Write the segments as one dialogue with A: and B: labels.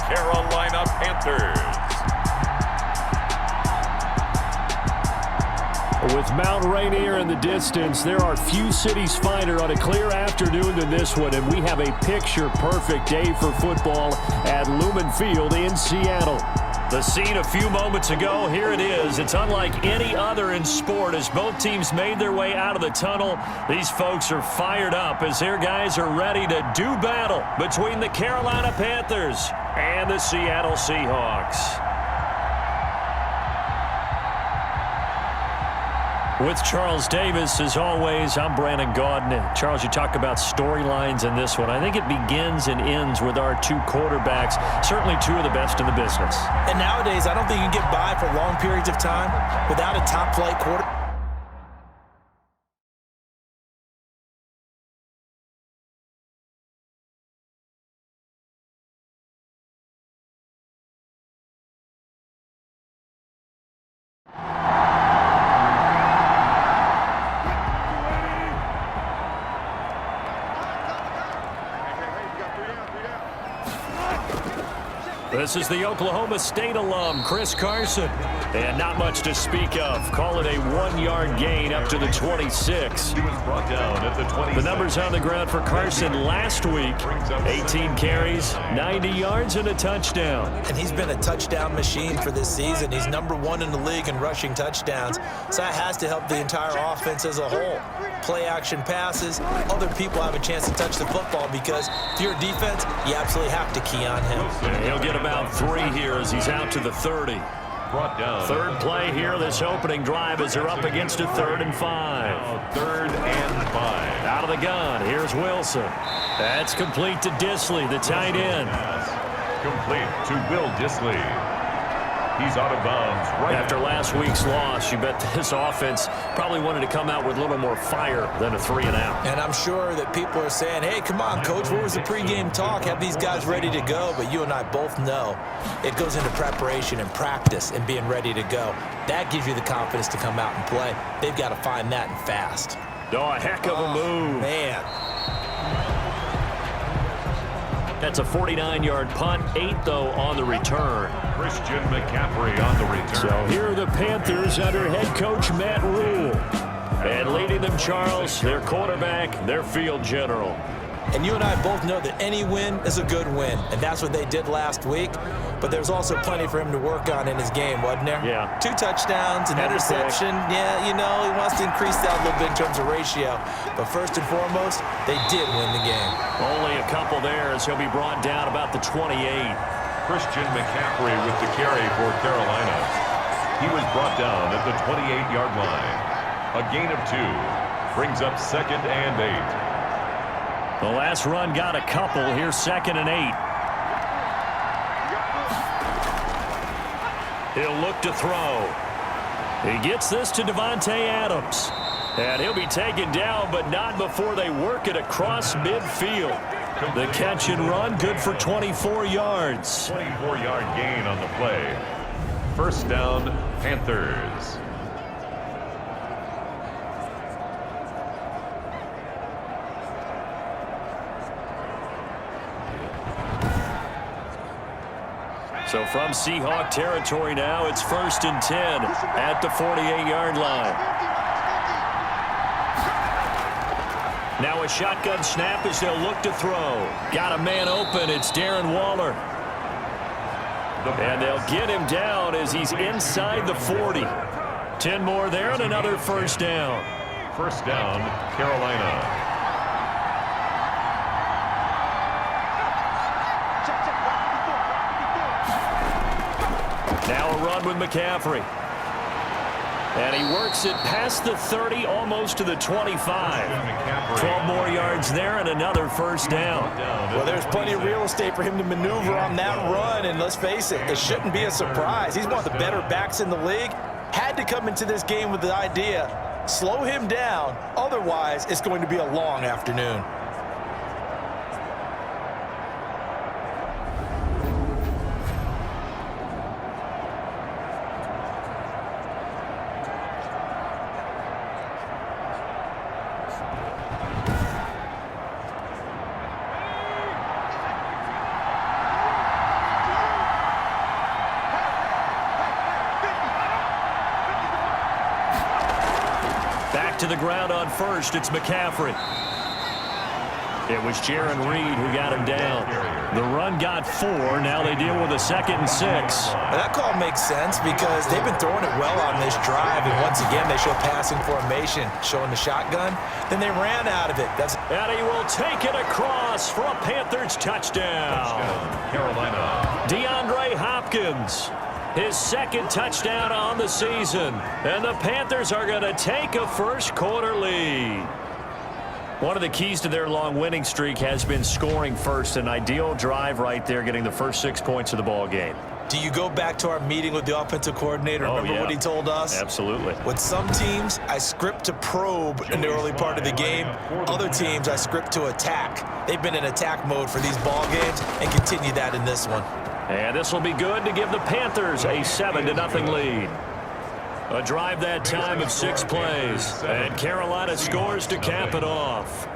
A: Carolina Panthers.
B: With Mount Rainier in the distance, there are few cities finer on a clear afternoon than this one, and we have a picture-perfect day for football at Lumen Field in Seattle. The scene a few moments ago, here it is. It's unlike any other in sport as both teams made their way out of the tunnel. These folks are fired up as their guys are ready to do battle between the Carolina Panthers and the Seattle Seahawks. With Charles Davis, as always, I'm Brandon Gaudin. Charles, you talk about storylines in this one. I think it begins and ends with our two quarterbacks, certainly two of the best in the business.
C: And nowadays, I don't think you can get by for long periods of time without a top-flight quarterback.
B: This is the Oklahoma State alum, Chris Carson. And not much to speak of. Call it a 1-yard gain up to the 26.
A: He was brought down at the 27.
B: The numbers on the ground for Carson last week. 18 carries, 90 yards, and a touchdown.
C: And he's been a touchdown machine for this season. He's #1 in the league in rushing touchdowns. So that has to help the entire offense as a whole. Play action passes, other people have a chance to touch the football because if you're a defense, you absolutely have to key on him.
B: And he'll get about 3 here as he's out to the 30.
A: Brought down.
B: Third play here, this opening drive as they're up against a 3rd and 5.
A: 3rd and 5.
B: Out of the gun, here's Wilson. That's complete to Dissly, the tight end.
A: Complete to Will Dissly. He's out of bounds. Right
B: after last week's loss, you bet this offense probably wanted to come out with a little more fire than a 3-and-out.
C: And I'm sure that people are saying, hey, come on, Coach, what was the pregame talk? Have these guys ready to go? But you and I both know it goes into preparation and practice and being ready to go. That gives you the confidence to come out and play. They've got to find that and fast.
B: Oh, a heck of a move.
C: Man.
B: That's a 49-yard punt, 8, though, on the return.
A: Christian McCaffrey on the return.
B: So here are the Panthers under head coach Matt Rule. And leading them, Charles, their quarterback, their field general.
C: And you and I both know that any win is a good win, and that's what they did last week. But there's also plenty for him to work on in his game, wasn't there?
B: Yeah.
C: 2 touchdowns, an interception. Yeah, you know, he wants to increase that a little bit in terms of ratio. But first and foremost, they did win the game.
B: Only a couple there as he'll be brought down about the 28.
A: Christian McCaffrey with the carry for Carolina. He was brought down at the 28-yard line. A gain of 2 brings up 2nd and 8.
B: The last run got a couple. Here's 2nd and 8. He'll look to throw. He gets this to Davante Adams. And he'll be taken down, but not before they work it across midfield. The catch and run, good for 24 yards.
A: 24-yard gain on the play. First down, Panthers.
B: So from Seahawk territory now, it's 1st and 10 at the 48-yard line. Now a shotgun snap as they'll look to throw. Got a man open. It's Darren Waller. And they'll get him down as he's inside the 40. 10 more there and another first down.
A: First down, Carolina.
B: Now a run with McCaffrey. And he works it past the 30, almost to the 25. 12 more yards there and another first down.
C: Well, there's plenty of real estate for him to maneuver on that run. And let's face it, it shouldn't be a surprise. He's one of the better backs in the league. Had to come into this game with the idea, slow him down. Otherwise, it's going to be a long afternoon.
B: to the ground on first. It's McCaffrey. It was Jaron Reed who got him down. The run got 4. Now they deal with a 2nd and 6.
C: Well, that call makes sense because they've been throwing it well on this drive. And once again, they show passing formation, showing the shotgun. Then they ran out of it.
B: And he will take it across for a Panthers touchdown.
A: Carolina.
B: DeAndre Hopkins, his 2nd touchdown on the season. And the Panthers are going to take a first-quarter lead. One of the keys to their long winning streak has been scoring first. An ideal drive right there, getting the first 6 points of the ball game.
C: Do you go back to our meeting with the offensive coordinator? Remember what he told us?
B: Absolutely.
C: With some teams, I script to probe in the early part of the game. Other teams, I script to attack. They've been in attack mode for these ball games and continue that in this one.
B: And this will be good to give the Panthers a 7-0 lead. A drive that time of 6 plays. And Carolina scores to cap it off.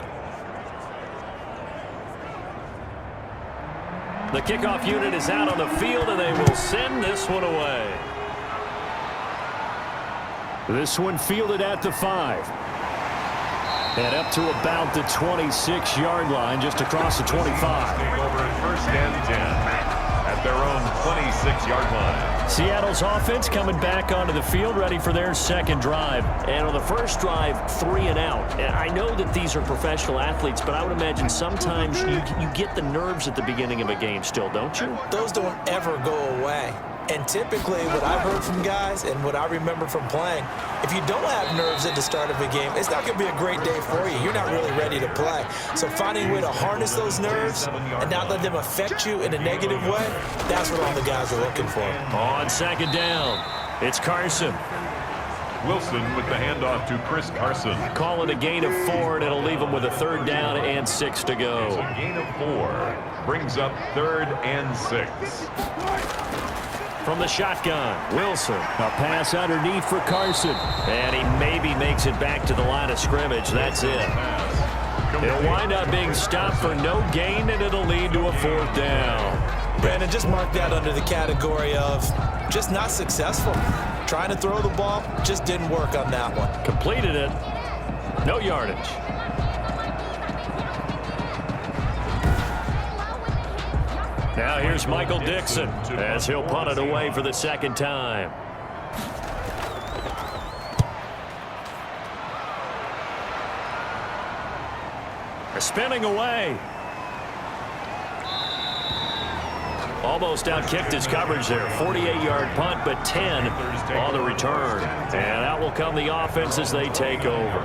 B: The kickoff unit is out on the field, and they will send this one away. This one fielded at the 5. And up to about the 26-yard line, just across the 25.
A: Over at 1st and 10 at their own 26-yard line.
B: Seattle's offense coming back onto the field, ready for their 2nd drive. And on the first drive, 3 and out. And I know that these are professional athletes, but I would imagine sometimes you get the nerves at the beginning of a game still, don't you?
C: Those don't ever go away. And typically what I've heard from guys and what I remember from playing, if you don't have nerves at the start of a game, it's not going to be a great day for you. You're not really ready to play. So finding a way to harness those nerves and not let them affect you in a negative way, that's what all the guys are looking for.
B: On 2nd down, it's Carson.
A: Wilson with the handoff to Chris Carson.
B: Call it a gain of 4, and it'll leave them with a 3rd down and 6 to go.
A: So a gain of 4 brings up 3rd and 6.
B: From the shotgun, Wilson. A pass underneath for Carson. And he maybe makes it back to the line of scrimmage. That's it. It'll wind up being stopped for no gain, and it'll lead to a 4th down.
C: Brandon, just mark that under the category of just not successful. Trying to throw the ball just didn't work on that one.
B: Completed it. No yardage. Now here's Michael Dixon as he'll punt it away for the 2nd time. Spinning away. Almost outkicked his coverage there. 48-yard punt, but 10 on the return. And out will come the offense as they take over.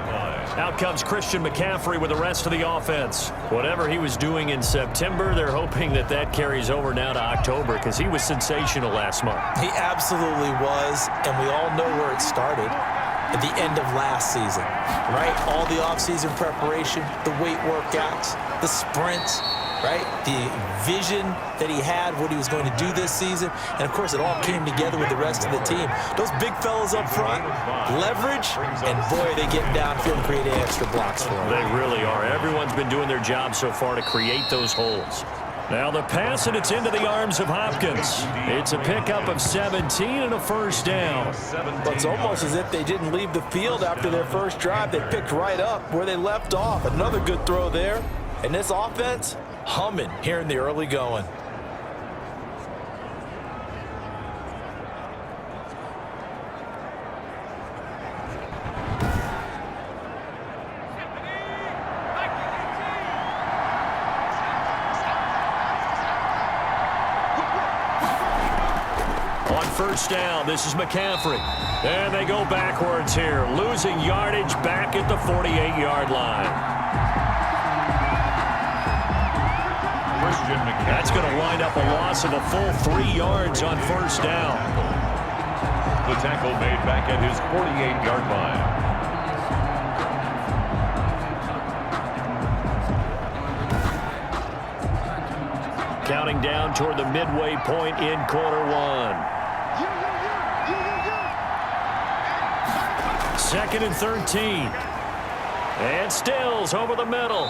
B: Out comes Christian McCaffrey with the rest of the offense. Whatever he was doing in September, they're hoping that that carries over now to October because he was sensational last month.
C: He absolutely was, and we all know where it started. At the end of last season, right? All the offseason preparation, the weight workouts, the sprints, right? The vision that he had, what he was going to do this season. And, of course, it all came together with the rest of the team. Those big fellas up front, leverage, and, boy, they get downfield and create extra blocks for them.
B: They really are. Everyone's been doing their job so far to create those holes. Now the pass, and it's into the arms of Hopkins. It's a pickup of 17 and a 1st down.
C: But it's almost as if they didn't leave the field after their first drive. They picked right up where they left off. Another good throw there. And this offense, humming here in the early going.
B: On 1st down, this is McCaffrey. And they go backwards here, losing yardage back at the 48-yard line.
A: Christian McCaffrey.
B: That's going to wind up a loss of a full 3 yards on 1st down.
A: The tackle made back at his 48-yard line.
B: Counting down toward the midway point in quarter 1. 2nd and 13. And Stills over the middle.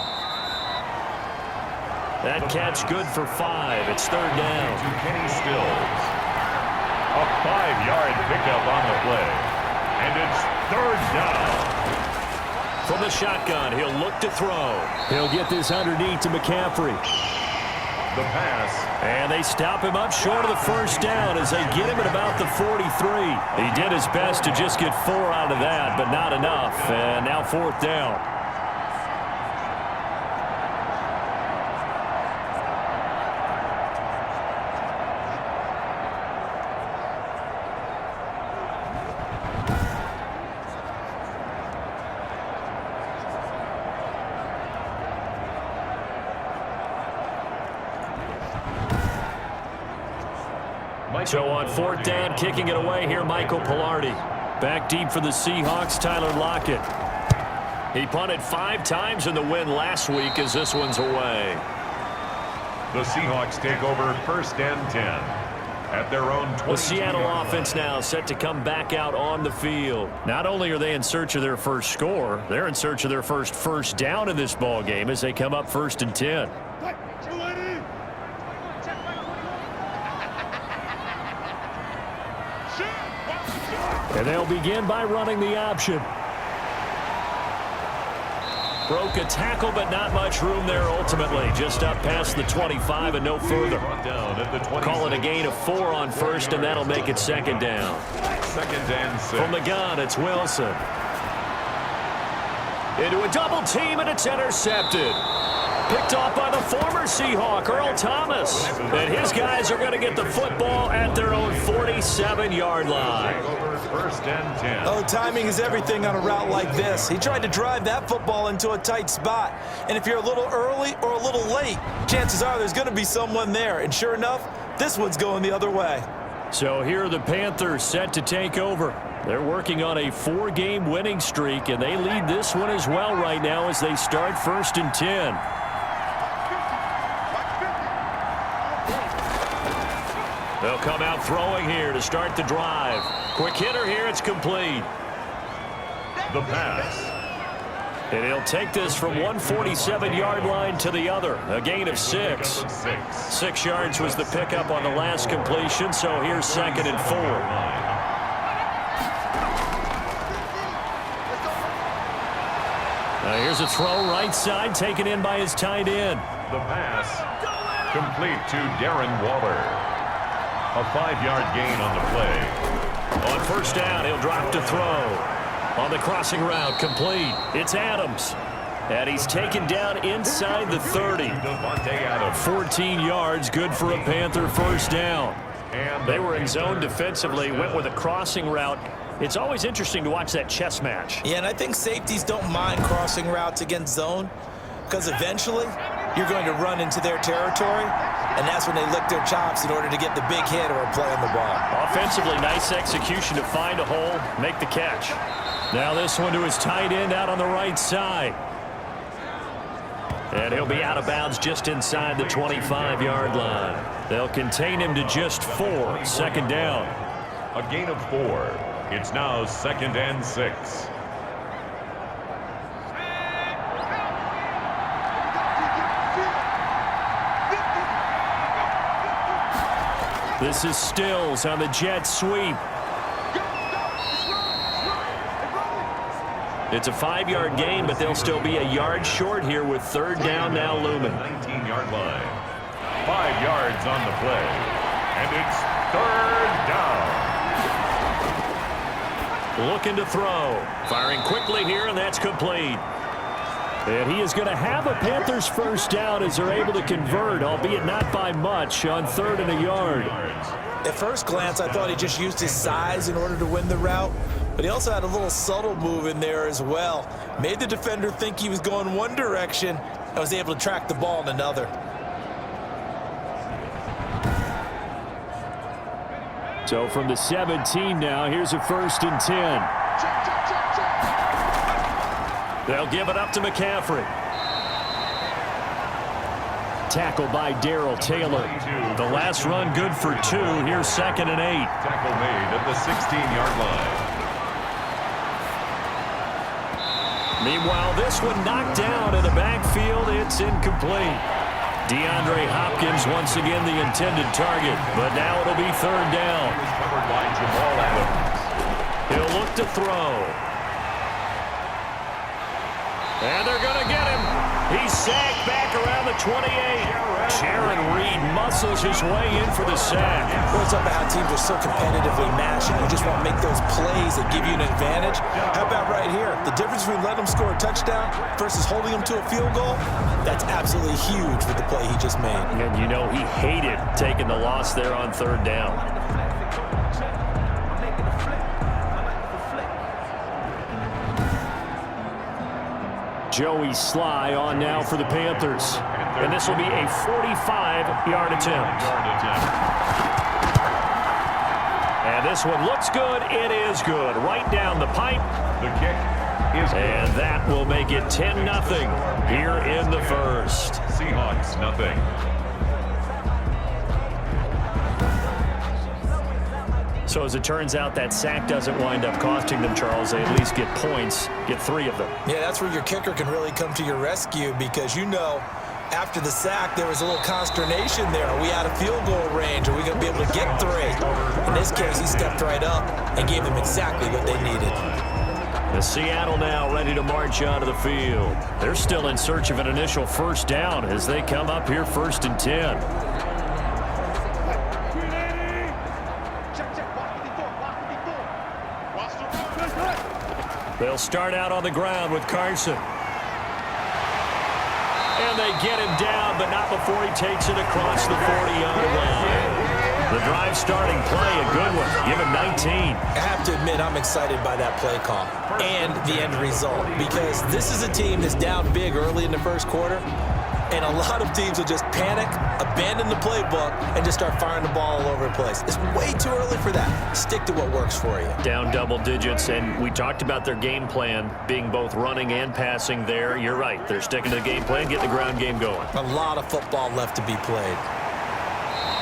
B: That catch good for 5. It's 3rd down.
A: To Kenny Stills. A 5-yard pickup on the play. And it's 3rd down.
B: From the shotgun, he'll look to throw. He'll get this underneath to McCaffrey.
A: The pass.
B: And they stop him up short of the first down as they get him at about the 43. He did his best to just get 4 out of that, but not enough. And now 4th down. So on 4th down, kicking it away here, Michael Palardy. Back deep for the Seahawks, Tyler Lockett. He punted 5 times in the win last week as this one's away.
A: The Seahawks take over 1st and 10 at their own 20.
B: The Seattle offense now set to come back out on the field. Not only are they in search of their first score, they're in search of their first down in this ball game as they come up 1st and 10. And they'll begin by running the option. Broke a tackle, but not much room there ultimately. Just up past the 25 and no further. Call it a gain of 4 on 1st, and that'll make it 2nd down.
A: 2nd and 6.
B: From the gun, it's Wilson. Into a double team, and it's intercepted. Picked off by the former Seahawk, Earl Thomas. And his guys are going to get the football at their own 47-yard line.
A: 1st and 10.
C: Oh, timing is everything on a route like this. He tried to drive that football into a tight spot. And if you're a little early or a little late, chances are there's going to be someone there. And sure enough, this one's going the other way.
B: So here are the Panthers set to take over. They're working on a 4-game winning streak, and they lead this one as well right now as they start 1st and 10. They'll come out throwing here to start the drive. Quick hitter here, it's complete.
A: The pass.
B: And he'll take this from one 47-yard line to the other. A gain of 6. 6 yards was the pickup on the last completion, so here's 2nd and 4. Now here's a throw right side, taken in by his tight end.
A: The pass. Complete to Darren Waller. A 5-yard gain on the play.
B: On 1st down, he'll drop to throw. On the crossing route, complete. It's Adams. And he's taken down inside the 30. 14 yards, good for a Panther 1st down. They were in zone defensively, went with a crossing route. It's always interesting to watch that chess match.
C: Yeah, and I think safeties don't mind crossing routes against zone because eventually you're going to run into their territory, and that's when they lick their chops in order to get the big hit or a play on the ball.
B: Offensively, nice execution to find a hole, make the catch. Now this one to his tight end out on the right side. And he'll be out of bounds just inside the 25-yard line. They'll contain him to just 4, 2nd down.
A: A gain of 4. It's now 2nd and 6.
B: This is Stills on the jet sweep. It's a 5-yard gain, but they'll still be a yard short here with 3rd down now looming.
A: 19-yard line. 5 yards on the play. And it's 3rd down.
B: Looking to throw. Firing quickly here, and that's complete. And he is going to have a Panthers 1st down as they're able to convert, albeit not by much, on 3rd and a yard.
C: At first glance, I thought he just used his size in order to win the route, but he also had a little subtle move in there as well. Made the defender think he was going one direction and was able to track the ball in another.
B: So from the 17 now, here's a 1st and 10. They'll give it up to McCaffrey. Tackled by Darrell Taylor. The last run good for 2. Here's 2nd and 8.
A: Tackle made at the 16-yard line.
B: Meanwhile, this one knocked down in the backfield. It's incomplete. DeAndre Hopkins once again the intended target, but now it'll be 3rd down.
A: Covered by Jamal Adams.
B: He'll look to throw. And they're going to get him. He's sacked back around the 28. Jaron Reed muscles his way in for the sack.
C: Well, it's up about how teams are so competitively matched, and you just want to make those plays that give you an advantage. How about right here? The difference between letting them score a touchdown versus holding them to a field goal, that's absolutely huge with the play he just made.
B: And you know he hated taking the loss there on third down. Joey Sly on now for the Panthers. And this will be a 45-yard attempt. And this one looks good. It is good. Right down the pipe.
A: The kick is good.
B: And that will make it 10-0 here in the first.
A: Seahawks, nothing.
B: So as it turns out, that sack doesn't wind up costing them, Charles. They at least get points, get 3 of them.
C: Yeah, that's where your kicker can really come to your rescue because you know after the sack there was a little consternation there. Are we out of field goal range? Are we going to be able to get 3? In this case, he stepped right up and gave them exactly what they needed.
B: The Seattle now ready to march onto the field. They're still in search of an initial first down as they come up here 1st and 10. They'll start out on the ground with Carson. And they get him down, but not before he takes it across the 40-yard line. The drive starting play, a good one. Give him 19.
C: I have to admit, I'm excited by that play call and the end result because this is a team that's down big early in the first quarter, and a lot of teams will just panic, abandon the playbook, and just start firing the ball all over the place. It's way too early for that. Stick to what works for you.
B: Down double digits, and we talked about their game plan being both running and passing there. You're right. They're sticking to the game plan, getting the ground game going.
C: A lot of football left to be played.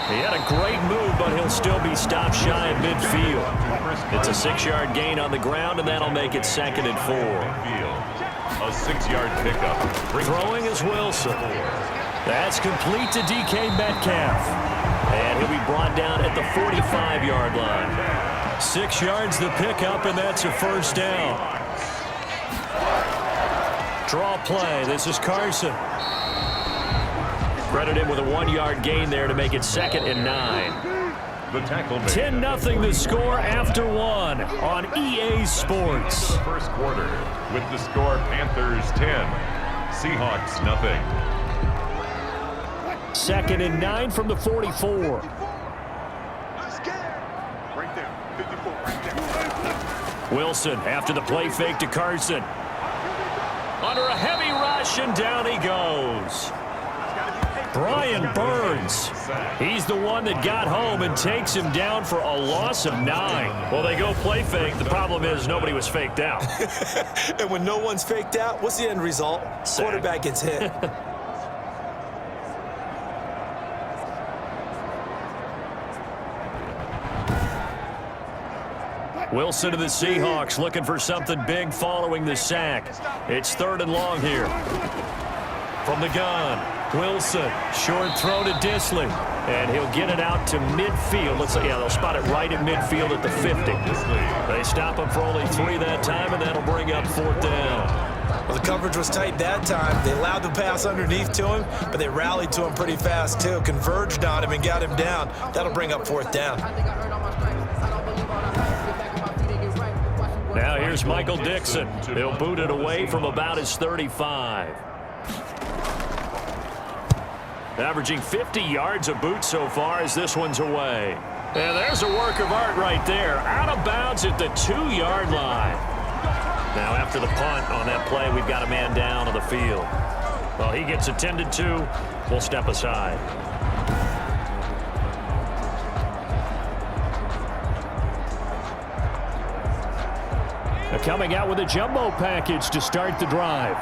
B: He had a great move, but he'll still be stopped shy of midfield. It's a 6-yard gain on the ground, and that'll make it 2nd and 4.
A: A 6-yard pickup.
B: Throwing is Wilson. That's complete to DK Metcalf. And he'll be brought down at the 45-yard line. 6 yards the pickup, and that's a first down. Draw play. This is Carson. Credit him with a 1-yard gain there to make it 2nd and 9.
A: The tackle made.
B: 10-0 the score after 1 on EA Sports.
A: First quarter with the score Panthers 10, Seahawks nothing.
B: 2nd and 9 from the 44.
D: Right there, 54, right there.
B: Wilson after the play fake to Carson. Under a heavy rush, and down he goes. Brian Burns. He's the one that got home and takes him down for a loss of 9. Well, they go play fake. The problem is nobody was faked out.
C: And when no one's faked out, what's the end result?
B: Sack.
C: Quarterback gets hit.
B: Wilson to the Seahawks looking for something big following the sack. It's 3rd and long here. From the gun, Wilson, short throw to Disley, and he'll get it out to midfield. They'll spot it right at midfield at the 50. They stop him for only 3 that time, and that'll bring up 4th down.
C: Well, the coverage was tight that time. They allowed the pass underneath to him, but they rallied to him pretty fast, too. Converged on him and got him down. That'll bring up 4th down.
B: Now here's Michael Dixon. He'll boot it away from about his 35. Averaging 50 yards a boot so far as this one's away. And there's a work of art right there. Out of bounds at the 2-yard line. Now after the punt on that play, we've got a man down on the field. Well, he gets attended to. We'll step aside. They're coming out with a jumbo package to start the drive.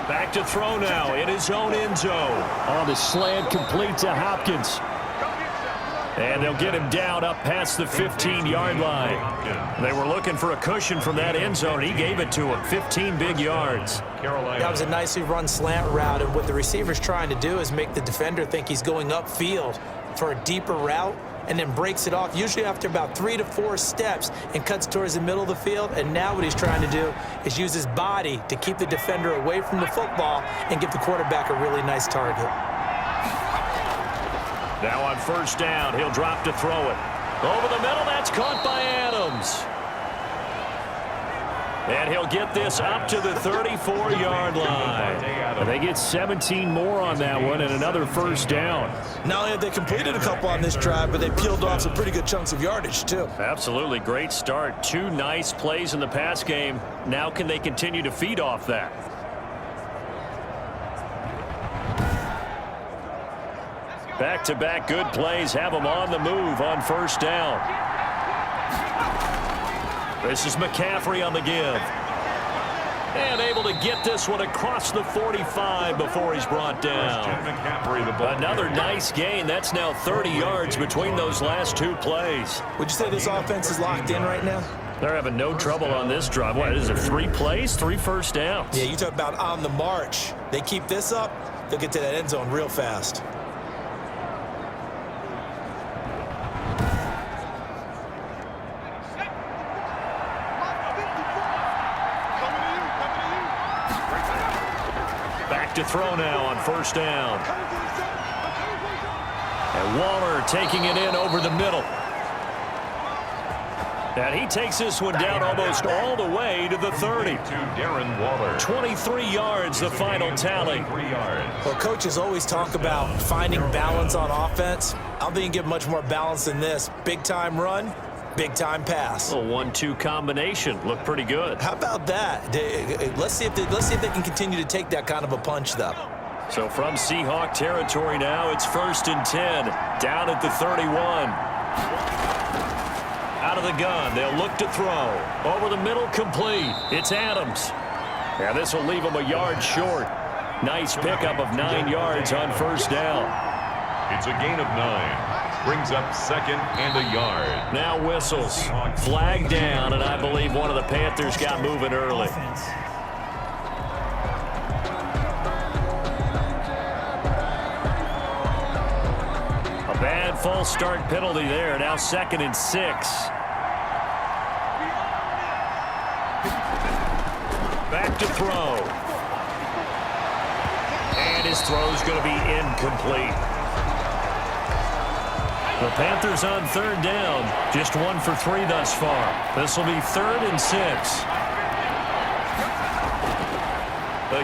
B: Back to throw now in his own end zone. On the slant, complete to Hopkins. And they'll get him down up past the 15-yard line. They were looking for a cushion from that end zone. He gave it to him. 15 big yards.
C: That was a nicely run slant route, and what the receiver's trying to do is make the defender think he's going upfield for a deeper route, and then breaks it off, usually after about 3 to 4 steps, and cuts towards the middle of the field. And now what he's trying to do is use his body to keep the defender away from the football and give the quarterback a really nice target.
B: Now on first down, he'll drop to throw it. Over the middle, that's caught by Adams. And he'll get this up to the 34-yard line. And they get 17 more on that one and another first down.
C: Not only have they completed a couple on this drive, but they peeled off some pretty good chunks of yardage, too.
B: Absolutely great start. 2 nice plays in the pass game. Now can they continue to feed off that? Back-to-back good plays have them on the move on first down. This is McCaffrey on the give. And able to get this one across the 45 before he's brought down. Another nice gain. That's now 30 yards between those last 2 plays.
C: Would you say this offense is locked in right now?
B: They're having no trouble on this drive. What is it, 3 plays, 3 first downs?
C: Yeah, you talk about on the march. They keep this up, they'll get to that end zone real fast.
B: To throw now on first down. And Waller taking it in over the middle. And he takes this one down almost all the way to the 30.
A: To Darren Waller.
B: 23 yards, the final tally.
C: Well, coaches always talk about finding balance on offense. I don't think you get much more balance than this. Big-time run, big-time pass.
B: A 1-2 combination. Looked pretty good.
C: How about that? Let's see if they can continue to take that kind of a punch, though.
B: So from Seahawk territory now, it's 1st and 10. Down at the 31. Out of the gun, they'll look to throw. Over the middle, complete. It's Adams. Yeah, this will leave him a yard short. Nice pickup of 9 yards on first down.
A: It's a gain of 9. Brings up 2nd and a yard.
B: Now whistles. Flag down, and I believe one of the Panthers got moving early. A bad false start penalty there. Now 2nd and 6. Back to throw. And his throw's going to be incomplete. The Panthers on 3rd down. Just 1 for 3 thus far. This will be 3rd and 6.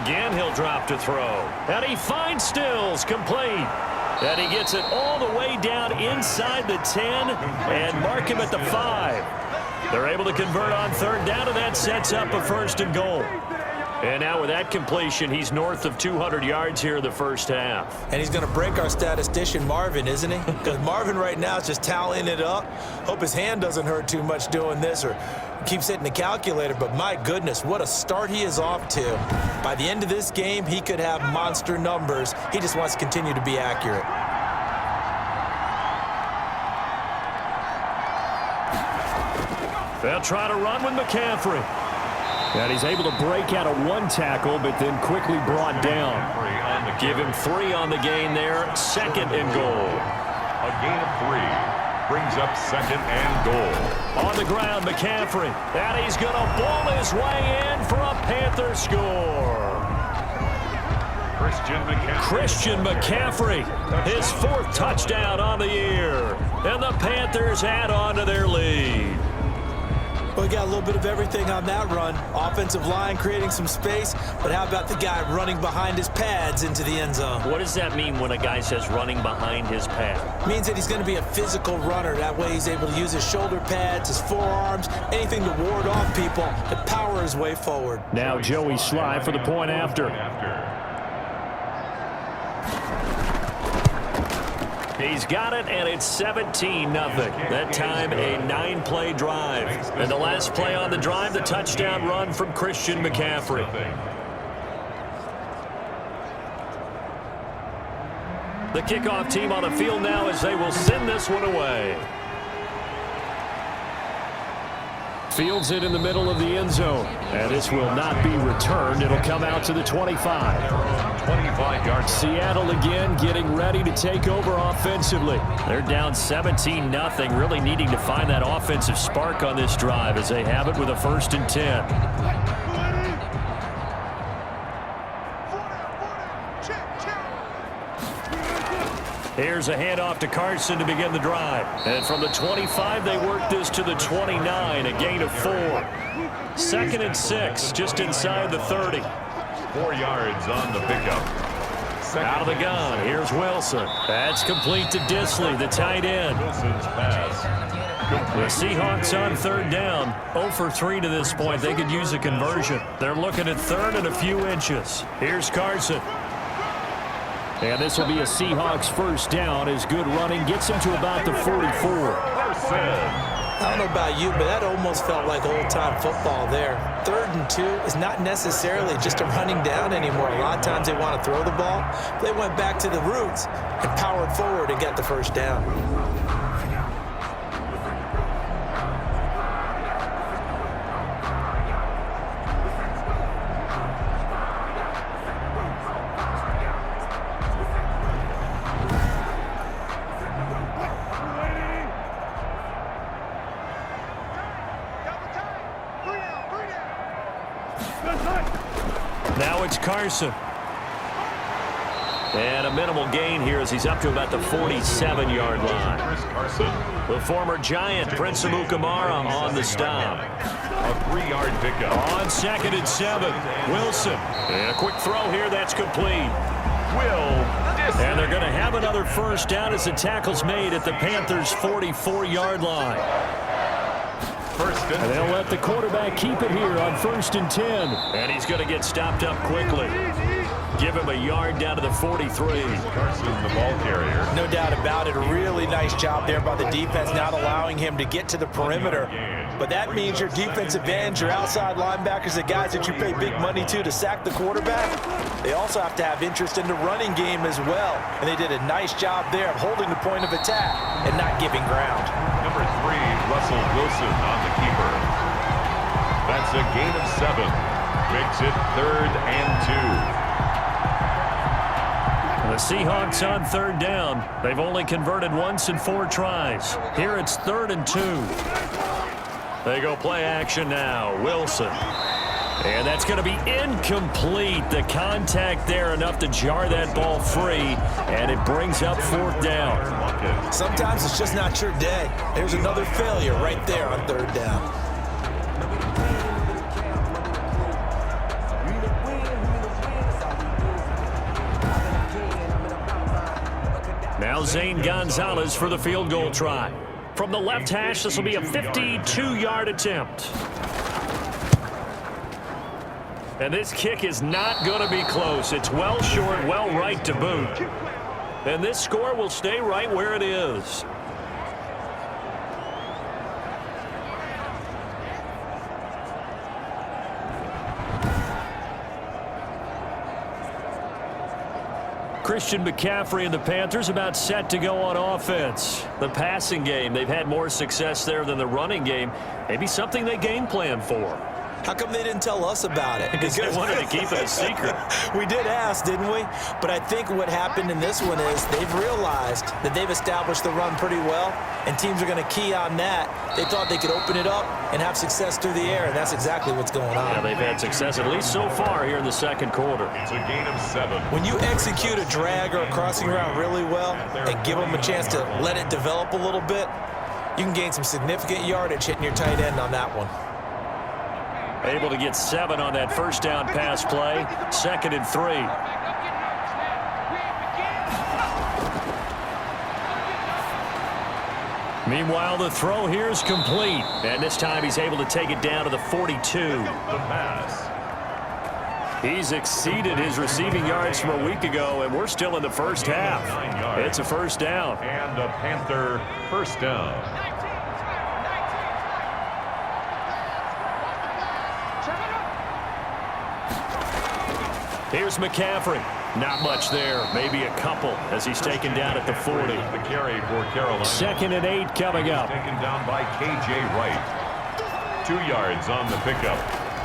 B: Again, he'll drop to throw. And he finds Stills, complete. And he gets it all the way down inside the 10 and mark him at the 5. They're able to convert on 3rd down, and that sets up a 1st and goal. And now with that completion, he's north of 200 yards here in the first half.
C: And he's going to break our statistician, Marvin, isn't he? Because Marvin right now is just tallying it up. Hope his hand doesn't hurt too much doing this or keeps hitting the calculator. But my goodness, what a start he is off to. By the end of this game, he could have monster numbers. He just wants to continue to be accurate.
B: They'll try to run with McCaffrey. And he's able to break out of 1 tackle, but then quickly brought down. Give him 3 on the gain there. 2nd and goal.
A: A gain of 3. Brings up 2nd and goal.
B: On the ground, McCaffrey. And he's going to ball his way in for a Panther score. Christian McCaffrey, his 4th touchdown on the year. And the Panthers add on to their lead.
C: Well, we got a little bit of everything on that run. Offensive line creating some space, but how about the guy running behind his pads into the end zone?
B: What does that mean when a guy says running behind his pad?
C: It means that he's going to be a physical runner. That way he's able to use his shoulder pads, his forearms, anything to ward off people to power his way forward.
B: Now Joey Sly for the point after. He's got it, and it's 17-0. That time, a 9-play drive. And the last play on the drive, the touchdown run from Christian McCaffrey. The kickoff team on the field now as they will send this one away. Fields it in the middle of the end zone. And this will not be returned. It'll come out to the 25.
A: 25 yards.
B: Seattle again getting ready to take over offensively. They're down 17-0, really needing to find that offensive spark on this drive as they have it with a 1st and 10. Here's a handoff to Carson to begin the drive. And from the 25, they work this to the 29, a gain of 4. 2nd and 6, just inside the 30.
A: 4 yards on the pickup.
B: Out of the gun, here's Wilson. That's complete to Disley, the tight end.
A: Wilson's pass.
B: The Seahawks on 3rd down. 0 for 3 to this point. They could use a conversion. They're looking at 3rd and a few inches. Here's Carson. And this will be a Seahawks 1st down as good running gets him to about the 44.
C: I don't know about you, but that almost felt like old-time football there. 3rd and 2 is not necessarily just a running down anymore. A lot of times they want to throw the ball. They went back to the roots and powered forward and got the 1st down.
B: Now it's Carson. And a minimal gain here as he's up to about the 47-yard line. The former Giant, Prince Amukamara, on the stop.
A: A 3-yard pickup.
B: On 2nd and 7, Wilson. And a quick throw here, that's complete. And they're going to have another 1st down as the tackle's made at the Panthers' 44-yard line. And they'll let the quarterback keep it here on 1st and 10. And he's going to get stopped up quickly. Give him a yard down to the 43.
A: Carson, the ball carrier.
C: No doubt about it. A really nice job there by the defense, not allowing him to get to the perimeter. But that means your defensive ends, your outside linebackers, the guys that you pay big money to sack the quarterback, they also have to have interest in the running game as well. And they did a nice job there of holding the point of attack and not giving ground.
A: Number 3, Russell Wilson on the keeper. That's a gain of 7. Makes it 3rd and 2.
B: The Seahawks on 3rd down. They've only converted once in 4 tries. Here it's 3rd and 2. They go play action now. Wilson. And that's going to be incomplete. The contact there enough to jar that ball free. And it brings up 4th down.
C: Sometimes it's just not your day. There's another failure right there on 3rd down.
B: Now Zane Gonzalez for the field goal try. From the left hash, this will be a 52-yard attempt. And this kick is not going to be close. It's well short, well right to boot. And this score will stay right where it is. Christian McCaffrey and the Panthers about set to go on offense. The passing game, they've had more success there than the running game. Maybe something they game plan for.
C: How come they didn't tell us about it?
B: Because they wanted to keep it a secret.
C: We did ask, didn't we? But I think what happened in this one is they've realized that they've established the run pretty well, and teams are going to key on that. They thought they could open it up and have success through the air, and that's exactly what's going on.
B: Yeah, they've had success at least so far here in the 2nd quarter.
A: It's a gain of 7.
C: When you execute a drag or a crossing route really well and give them a chance to let it develop a little bit, you can gain some significant yardage hitting your tight end on that one.
B: Able to get 7 on that 1st down pass play. 2nd and 3. Meanwhile, the throw here is complete. And this time he's able to take it down to the 42.
A: The pass.
B: He's exceeded his receiving yards from a week ago, and we're still in the 1st half. It's a 1st down.
A: And a Panther 1st down.
B: Here's McCaffrey. Not much there, maybe a couple as he's taken down at the 40.
A: The carry for Carolina.
B: 2nd and 8 coming up.
A: Taken down by K.J. Wright. 2 yards on the pickup.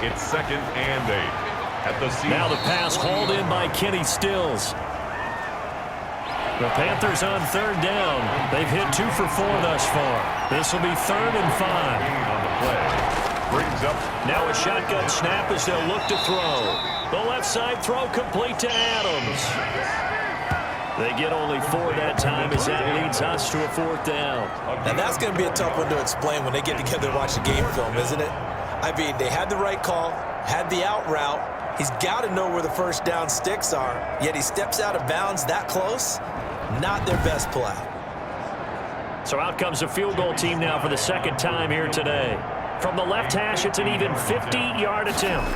A: It's 2nd and 8. At the Seahawks.
B: Now the pass hauled in by Kenny Stills. The Panthers on 3rd down. They've hit 2 for 4 thus far. This will be 3rd and 5.
A: On the play. Brings up.
B: Now a shotgun snap as they'll look to throw. The left side throw complete to Adams. They get only 4 that time as that leads us to a 4th down.
C: Now that's going to be a tough one to explain when they get together and watch the game film, isn't it? I mean, they had the right call, had the out route. He's got to know where the first down sticks are, yet he steps out of bounds that close. Not their best play.
B: So out comes a field goal team now for the 2nd time here today. From the left hash, it's an even 50-yard attempt.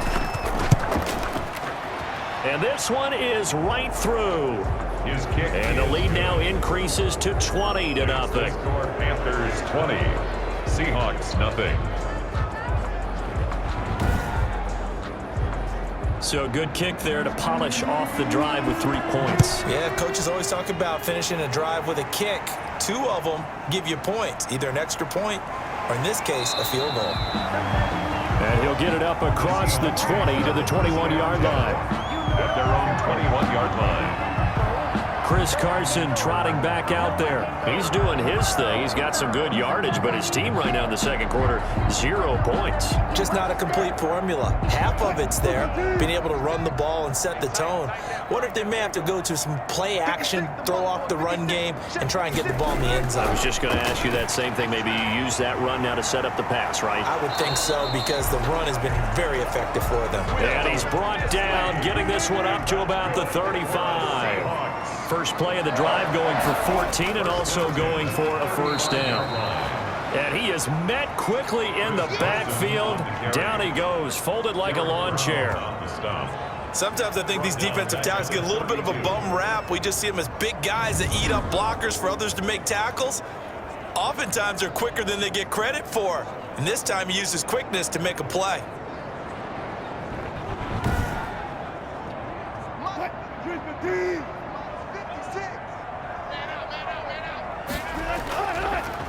B: And this one is right through.
A: His kick.
B: And the lead now increases to 20-0.
A: Panthers 20. Seahawks nothing.
B: So a good kick there to polish off the drive with 3 points.
C: Yeah, coaches always talk about finishing a drive with a kick. 2 of them give you points, either an extra point or, in this case, a field goal.
B: And he'll get it up across the 20 to the 21-yard line.
A: At their own 21-yard line.
B: Chris Carson trotting back out there. He's doing his thing. He's got some good yardage, but his team right now in the 2nd quarter, 0 points.
C: Just not a complete formula. Half of it's there, being able to run the ball and set the tone. What if they may have to go to some play action, throw off the run game, and try and get the ball in the end zone?
B: I was just going to ask you that same thing. Maybe you use that run now to set up the pass, right?
C: I would think so, because the run has been very effective for them.
B: And he's brought down, getting this one up to about the 35. First play of the drive going for 14 and also going for a 1st down. And he is met quickly in the backfield. Down he goes, folded like a lawn chair.
C: Sometimes I think these defensive tackles get a little bit of a bum rap. We just see them as big guys that eat up blockers for others to make tackles. Oftentimes they're quicker than they get credit for. And this time he uses quickness to make a play.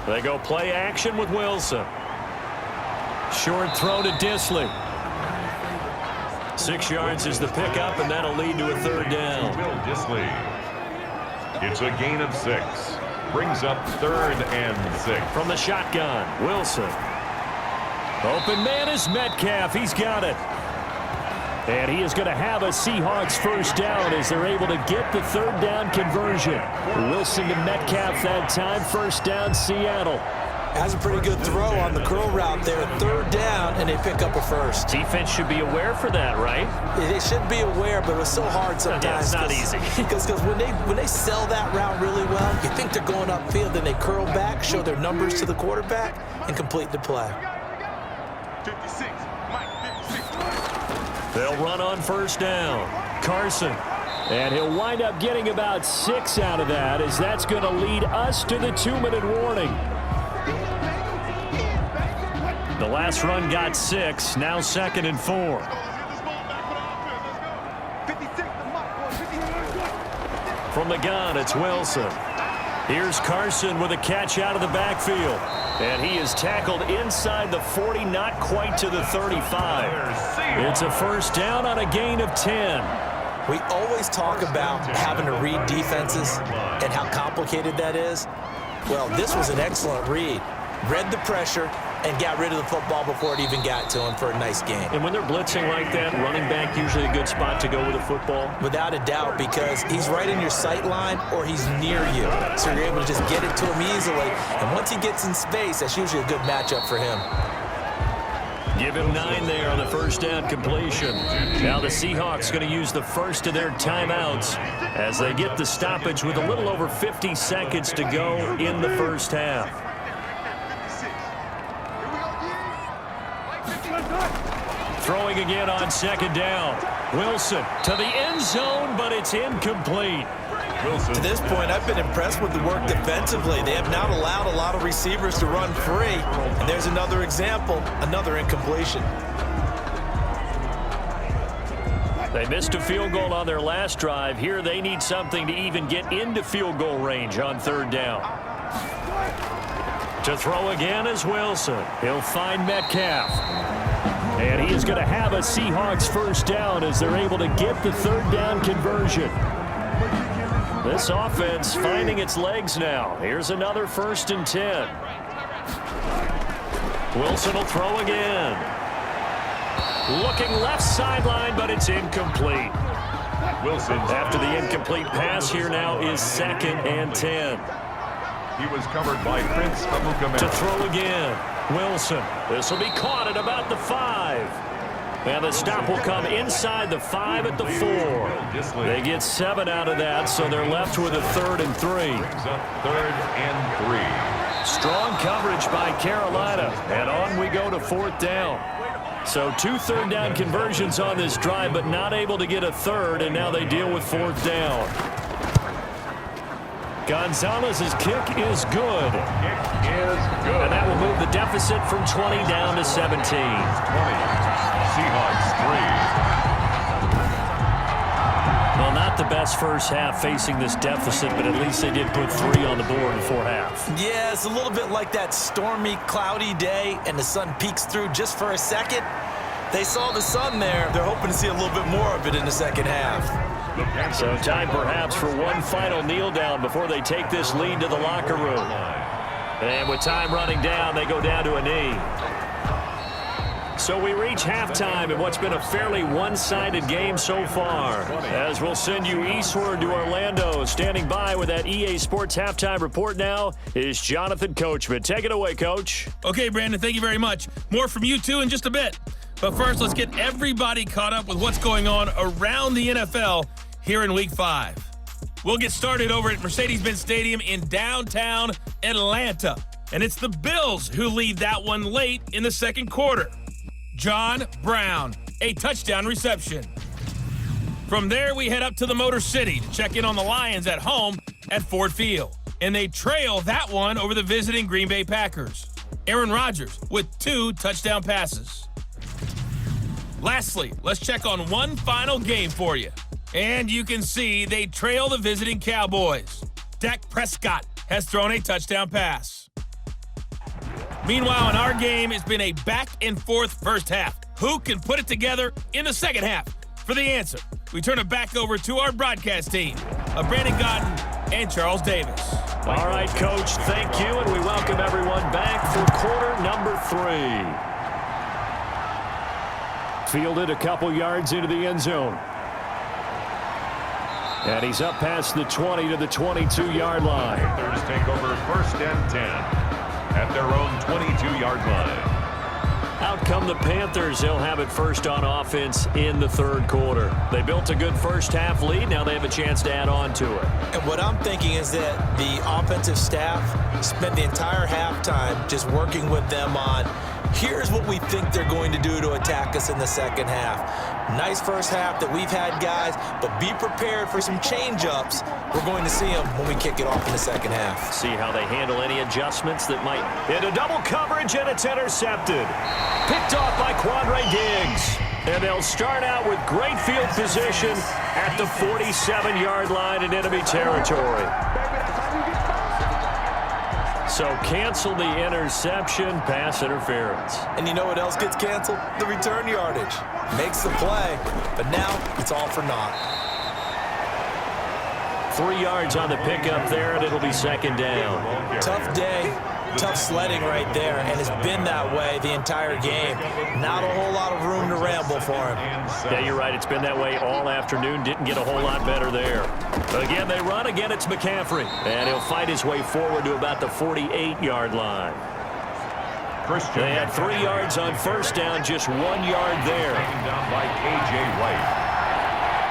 B: They go play action with Wilson. Short throw to Disley. 6 yards is the pickup, and that'll lead to a 3rd down.
A: Will Disley. It's a gain of 6. Brings up 3rd and 6.
B: From the shotgun, Wilson. Open man is Metcalf. He's got it. And he is going to have a Seahawks 1st down as they're able to get the 3rd down conversion. Wilson to Metcalf that time. 1st down, Seattle.
C: Has a pretty good throw on the curl route there. 3rd down, and they pick up a 1st.
B: Defense should be aware for that, right?
C: They should be aware, but it was so hard sometimes.
B: Yeah, it's not easy.
C: Because when they sell that route really well, you think they're going upfield, then they curl back, show their numbers to the quarterback, and complete the play.
D: 56. Mike, 56.
B: They'll run on 1st down. Carson. And he'll wind up getting about 6 out of that, as that's going to lead us to the 2-minute warning. The last run got 6. Now 2nd and 4. From the gun, it's Wilson. Here's Carson with a catch out of the backfield. And he is tackled inside the 40, not quite to the 35. It's a 1st down on a gain of 10.
C: We always talk about having to read defenses and how complicated that is. Well, this was an excellent read. Read the pressure and got rid of the football before it even got to him for a nice game.
B: And when they're blitzing like that, running back usually a good spot to go with the football?
C: Without a doubt, because he's right in your sight line or he's near you. So you're able to just get it to him easily. And once he gets in space, that's usually a good matchup for him.
B: Give him 9 there on the 1st down completion. Now the Seahawks going to use the first of their timeouts as they get the stoppage with a little over 50 seconds to go in the 1st half. Throwing again on 2nd down. Wilson to the end zone, but it's incomplete.
A: Wilson.
C: To this point, I've been impressed with the work defensively. They have not allowed a lot of receivers to run free. And there's another example, another incompletion.
B: They missed a field goal on their last drive. Here they need something to even get into field goal range on third down. To throw again is Wilson. He'll find Metcalf. And he is going to have a Seahawks first down as they're able to get the third down conversion. This offense finding its legs now. Here's another 1st and 10. Wilson will throw again. Looking left sideline, but it's incomplete.
A: Wilson's
B: After the incomplete pass, here now is 2nd and 10.
A: He was covered by Prince Amukamara.
B: To throw again. Wilson. This will be caught at about the 5. And the stop will come inside the 5 at the 4. They get 7 out of that, so they're left with a 3rd and 3.
A: Brings up 3rd and 3.
B: Strong coverage by Carolina. And on we go to 4th down. So 2 third down conversions on this drive, but not able to get a 3rd, and now they deal with 4th down. Gonzalez's kick is good.
A: Kick is good.
B: And that will move the deficit from 20 down to 17.
A: 20. Seahawks 3.
B: Well, not the best first half facing this deficit, but at least they did put 3 on the board before half.
C: Yeah, it's a little bit like that stormy, cloudy day, and the sun peeks through just for a second. They saw the sun there. They're hoping to see a little bit more of it in the second half.
B: So time perhaps for one final kneel down before they take this lead to the locker room. And with time running down, they go down to a knee. So we reach halftime in what's been a fairly one-sided game so far. As we'll send you eastward to Orlando. Standing by with that EA Sports halftime report now is Jonathan Coachman. Take it away, Coach.
E: Okay, Brandon, thank you very much. More from you two in just a bit. But first, let's get everybody caught up with what's going on around the NFL here in Week 5. We'll get started over at Mercedes-Benz Stadium in downtown Atlanta. And it's the Bills who lead that one late in the second quarter. John Brown, a touchdown reception. From there, we head up to the Motor City to check in on the Lions at home at Ford Field. And they trail that one over the visiting Green Bay Packers. Aaron Rodgers with 2 touchdown passes. Lastly, let's check on one final game for you. And you can see they trail the visiting Cowboys. Dak Prescott has thrown a touchdown pass. Meanwhile, in our game, it's been a back-and-forth first half. Who can put it together in the second half? For the answer, we turn it back over to our broadcast team of Brandon Gaudin and Charles Davis.
B: All right, Coach, thank you, and we welcome everyone back for quarter number 3. Fielded a couple yards into the end zone. And he's up past the 20 to the 22-yard line.
A: Panthers take over 1st and 10 at their own 22-yard line.
B: Out come the Panthers. They'll have it first on offense in the third quarter. They built a good first half lead. Now they have a chance to add on to it.
C: And what I'm thinking is that the offensive staff spent the entire halftime just working with them on, here's what we think they're going to do to attack us in the second half. Nice first half that we've had, guys, but be prepared for some change-ups. We're going to see them when we kick it off in the second half.
B: See how they handle any adjustments that might. Into double coverage, and it's intercepted. Picked off by Quandre Diggs. And they'll start out with great field position at the 47-yard line in enemy territory. So cancel the interception, pass interference.
C: And you know what else gets canceled? The return yardage. Makes the play, but now it's all for naught.
B: 3 yards on the pickup there, and it'll be second down.
C: Tough day, tough sledding right there, and it's been that way the entire game. Not a whole lot of room to ramble for him.
B: Yeah, you're right. It's been that way all afternoon. Didn't get a whole lot better there. Again, they run. Again, it's McCaffrey. And he'll fight his way forward to about the 48-yard line. They had 3 yards on first down, just 1 yard there.
A: Taken down by K.J. Wright.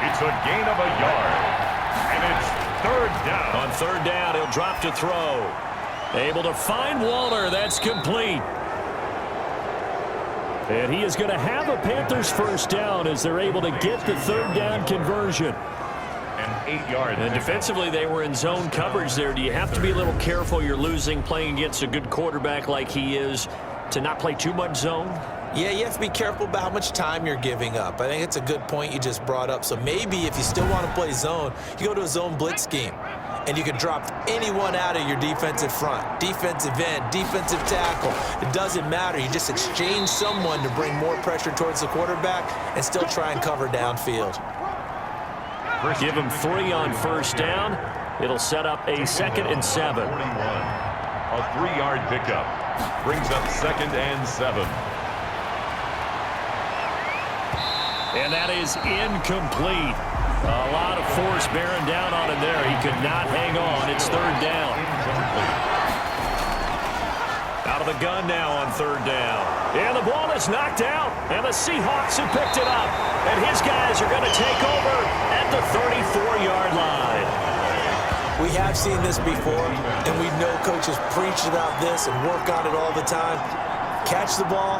A: It's a gain of a yard. And it's third down.
B: On third down, he'll drop to throw. Able to find Waller. That's complete. And he is going to have a Panthers first down as they're able to get the third down conversion.
A: And 8 yards.
B: And defensively, they were in zone coverage there. Do you have to be a little careful? You're losing playing against a good quarterback like he is to not play too much zone?
C: Yeah, you have to be careful about how much time you're giving up. I think it's a good point you just brought up. So maybe if you still want to play zone, you go to a zone blitz scheme. And you can drop anyone out of your defensive front, defensive end, defensive tackle. It doesn't matter. You just exchange someone to bring more pressure towards the quarterback and still try and cover downfield.
B: Give him 3 on first down. It'll set up a 2nd and 7.
A: 41. A 3-yard pickup. Brings up 2nd and 7.
B: And that is incomplete. A lot of force bearing down on him there. He could not hang on. It's 3rd down. Out of the gun now on 3rd down. And the ball is knocked out. And the Seahawks have picked it up. And his guys are going to take over at the 34-yard line.
C: We have seen this before, and we know coaches preach about this and work on it all the time. Catch the ball.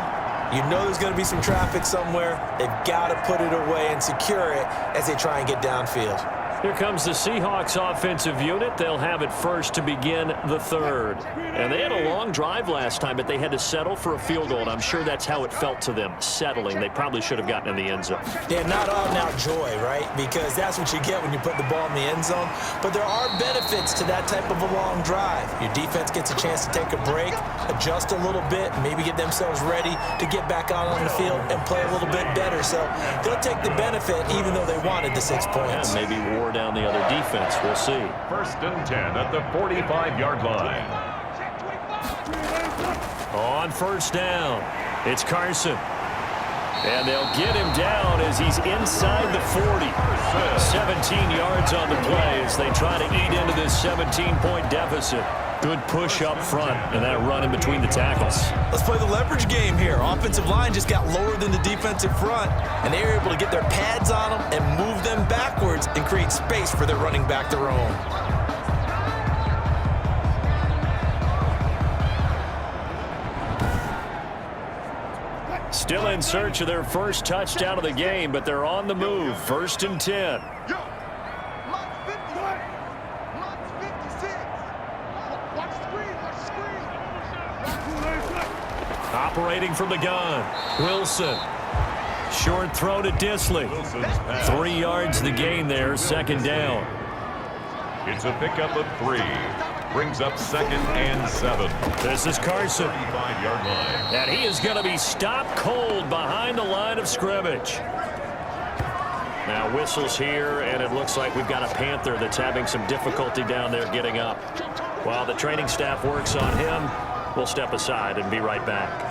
C: You know there's going to be some traffic somewhere. They've got to put it away and secure it as they try and get downfield.
B: Here comes the Seahawks offensive unit. They'll have it first to begin the 3rd. And they had a long drive last time, but they had to settle for a field goal. And I'm sure that's how it felt to them, settling. They probably should have gotten in the end zone.
C: Yeah, not all now joy, right? Because that's what you get when you put the ball in the end zone. But there are benefits to that type of a long drive. Your defense gets a chance to take a break, adjust a little bit, maybe get themselves ready to get back out on the field and play a little bit better. So they'll take the benefit even though they wanted the 6 points.
B: And maybe wore down the other defense. We'll see.
A: 1st and 10 at the 45-yard line.
B: On first down, it's Carson. And they'll get him down as he's inside the 40. 17 yards on the play as they try to eat into this 17-point deficit. Good push up front and that run in between the tackles.
C: Let's play the leverage game here. Offensive line just got lower than the defensive front, and they were able to get their pads on them and move them backwards and create space for their running back to roam.
B: Still in search of their first touchdown of the game, but they're on the move. 1st and 10. Operating from the gun, Wilson. Short throw to Dissly. 3 yards the gain there, 2nd down.
A: It's a pickup of 3. Brings up 2nd and 7.
B: This is Carson.
A: 35-yard line.
B: And he is going to be stopped cold behind the line of scrimmage. Now whistles here, and it looks like we've got a Panther that's having some difficulty down there getting up. While the training staff works on him, we'll step aside and be right back.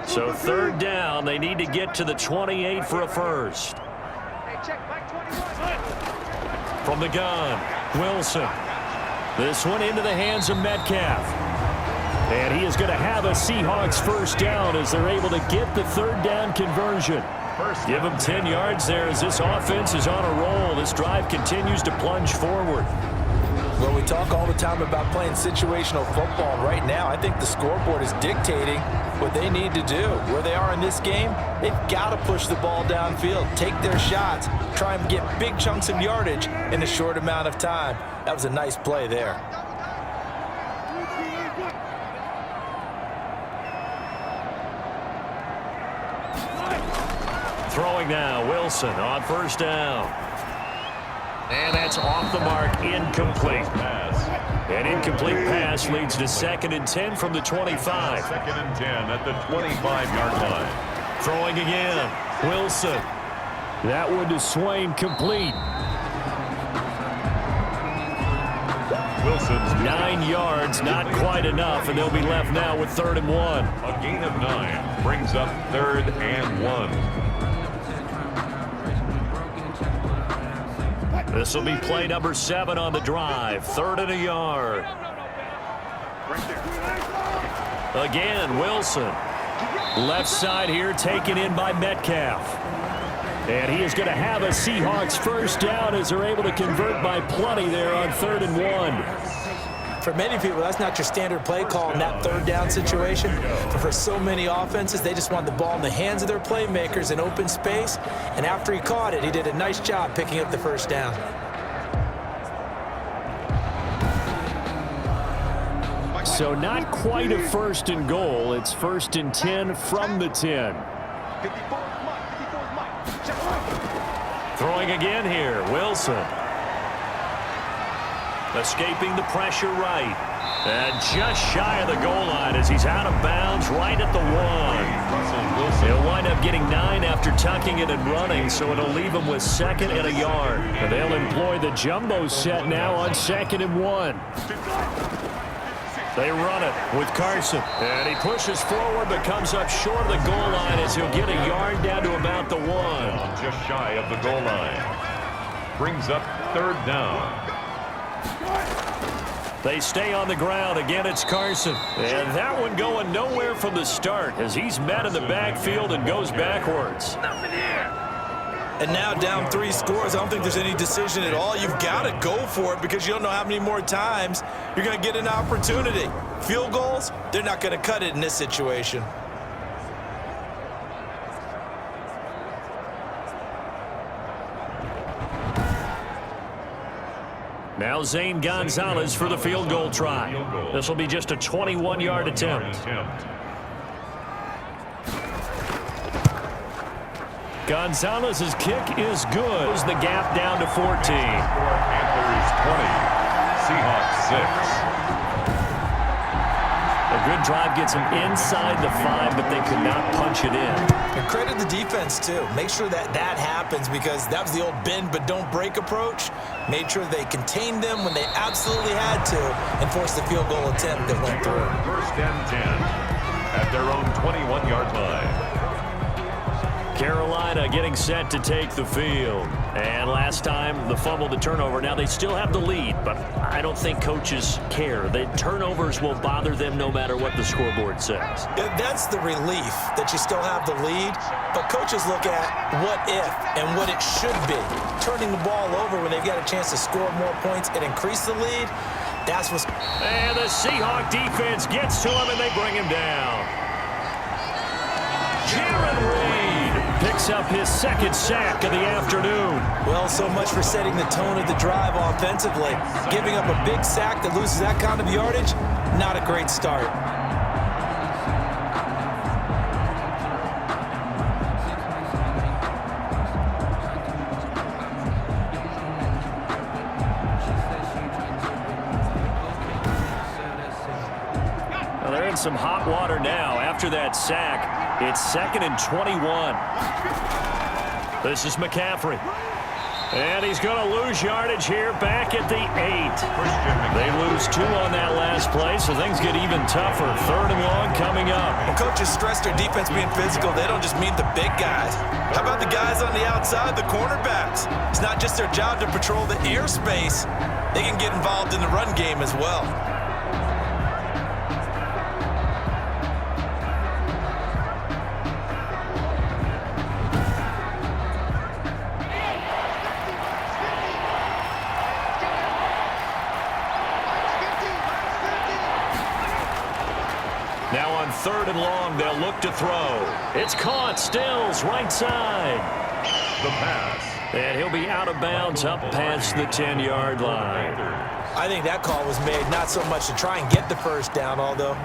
B: So 3rd down, they need to get to the 28 for a first. From the gun, Wilson. This one into the hands of Metcalf. And he is going to have a Seahawks first down as they're able to get the 3rd down conversion. Give him 10 yards there as this offense is on a roll. This drive continues to plunge forward.
C: Well, we talk all the time about playing situational football. Right now, I think the scoreboard is dictating what they need to do. Where they are in this game, they've got to push the ball downfield, take their shots, try and get big chunks of yardage in a short amount of time. That was a nice play there.
B: Throwing now, Wilson on first down. And that's off the mark, incomplete. An incomplete pass leads to 2nd and 10 from the 25.
A: 2nd and 10 at the 25-yard line.
B: Throwing again, Wilson. That one to Swain, complete.
A: Wilson's
B: 9 yards, not quite enough, and they'll be left now with 3rd and 1.
A: a gain of 9. Brings up 3rd and 1.
B: This will be play number 7 on the drive. 3rd and a yard. Again, Wilson. Left side here taken in by Metcalf. And he is going to have a Seahawks first down as they're able to convert by plenty there on 3rd and 1.
C: For many people, that's not your standard play call in that 3rd down situation. But for so many offenses, they just want the ball in the hands of their playmakers in open space. And after he caught it, he did a nice job picking up the first down.
B: So not quite a 1st and goal. It's 1st and 10 from the 10. Throwing again here, Wilson. Escaping the pressure right. And just shy of the goal line as he's out of bounds right at the 1. He'll wind up getting 9 after tucking it and running, so it'll leave him with 2nd and a yard. And they'll employ the jumbo set now on 2nd and 1. They run it with Carson. And he pushes forward but comes up short of the goal line as he'll get a yard down to about the 1.
A: Just shy of the goal line. Brings up 3rd down.
B: They stay on the ground. Again, it's Carson. And that one going nowhere from the start as he's met in the backfield and goes backwards.
C: And now down 3 scores. I don't think there's any decision at all. You've got to go for it because you don't know how many more times you're going to get an opportunity. Field goals, they're not going to cut it in this situation.
B: Now Zane Gonzalez for the field goal try. This will be just a 21-yard attempt. Gonzalez's kick is good. Close the gap down to 14.
A: Panthers 20, Seahawks 6.
B: A good drive gets them inside the 5, but they could not punch it in.
C: And credit the defense, too. Make sure that happens because that was the old bend but don't break approach. Made sure they contained them when they absolutely had to and forced the field goal attempt that went through.
A: 1st and 10 at their own 21-yard line.
B: Carolina getting set to take the field. And last time, the fumble, the turnover. Now they still have the lead, but I don't think coaches care. The turnovers will bother them no matter what the scoreboard says.
C: That's the relief that you still have the lead, but coaches look at what if and what it should be. Turning the ball over when they've got a chance to score more points and increase the lead, that's what's...
B: And the Seahawk defense gets to him, and they bring him down. Jaron Reed picks up his 2nd sack of the afternoon.
C: Well, so much for setting the tone of the drive offensively. Giving up a big sack that loses that kind of yardage, not a great start.
B: Well, they're in some hot water now after that sack. It's 2nd and 21. This is McCaffrey. And he's going to lose yardage here back at the 8. They lose 2 on that last play, so things get even tougher. 3rd and long coming up.
C: When coaches stress their defense being physical, they don't just mean the big guys. How about the guys on the outside, the cornerbacks? It's not just their job to patrol the airspace. They can get involved in the run game as well.
B: Now on 3rd and long, they'll look to throw. It's caught. Stills, right side.
A: The pass.
B: And he'll be out of bounds up past the 10-yard line.
C: I think that call was made not so much to try and get the 1st down, although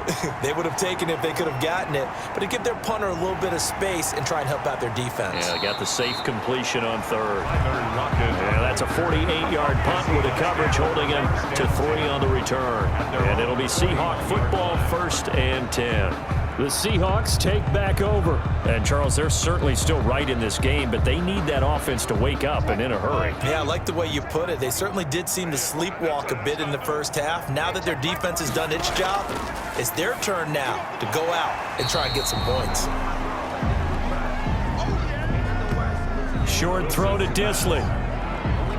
C: they would have taken it if they could have gotten it, but to give their punter a little bit of space and try and help out their defense.
B: Yeah, got the safe completion on 3rd. Yeah, that's a 48-yard punt with a coverage holding him to 3 on the return. And it'll be Seahawk football 1st and 10. The Seahawks take back over. And, Charles, they're certainly still right in this game, but they need that offense to wake up and in a hurry.
C: Yeah, I like the way you put it. They certainly did seem to sleepwalk a bit in the first half. Now that their defense has done its job, it's their turn now to go out and try and get some points.
B: Short throw to Disley.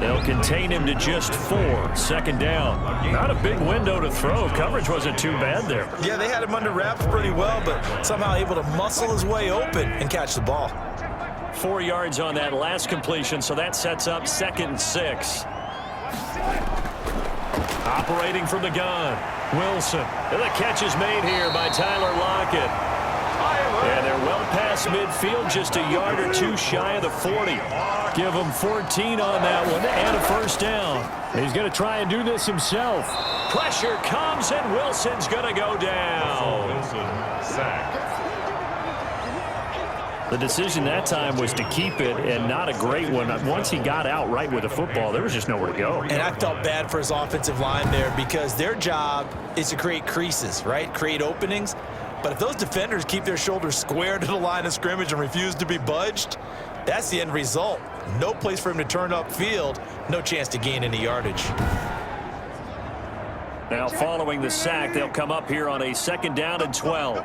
B: They'll contain him to just 4. 2nd down. Not a big window to throw. Coverage wasn't too bad there.
C: Yeah, they had him under wraps pretty well, but somehow able to muscle his way open and catch the ball.
B: 4 yards on that last completion, so that sets up 2nd and 6. Operating from the gun, Wilson. And the catch is made here by Tyler Lockett. And they're well past midfield, just a yard or 2 shy of the 40. Give him 14 on that one and a first down. He's going to try and do this himself. Pressure comes, and Wilson's going to go down.
A: Wilson sacked.
B: The decision that time was to keep it, and not a great one. Once he got out right with the football, there was just nowhere to go.
C: And I felt bad for his offensive line there because their job is to create creases, right? Create openings. But if those defenders keep their shoulders square to the line of scrimmage and refuse to be budged, that's the end result. No place for him to turn upfield, no chance to gain any yardage.
B: Now following the sack, they'll come up here on a 2nd down and 12.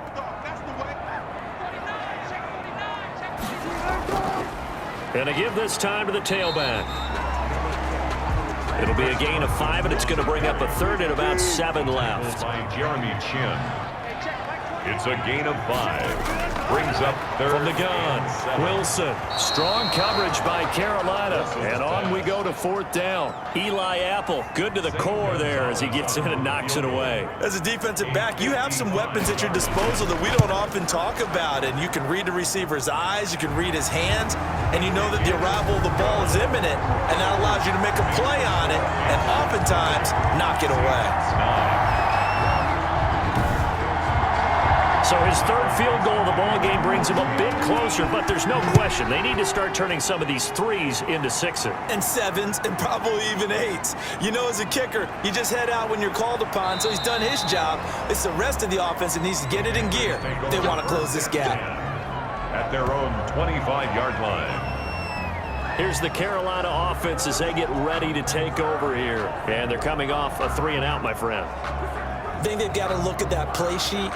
B: And to give this time to the tailback. It'll be a gain of 5, and it's going to bring up a 3rd and about 7 left.
A: By Jeremy Chin. It's a gain of 5. Brings up 3rd.
B: From the gun, Wilson. Strong coverage by Carolina. And on we go to 4th down. Eli Apple, good to the core there as he gets in and knocks it away.
C: As a defensive back, you have some weapons at your disposal that we don't often talk about. And you can read the receiver's eyes, you can read his hands, and you know that the arrival of the ball is imminent, and that allows you to make a play on it and oftentimes knock it away.
B: So his 3rd field goal of the ball game brings him a bit closer, but there's no question they need to start turning some of these 3s into 6s.
C: And 7s and probably even 8s. You know, as a kicker, you just head out when you're called upon, so he's done his job. It's the rest of the offense that needs to get it in gear. They want to close this gap.
A: At their own 25-yard line.
B: Here's the Carolina offense as they get ready to take over here. And they're coming off a 3-and-out, my friend.
C: I think they've got to look at that play sheet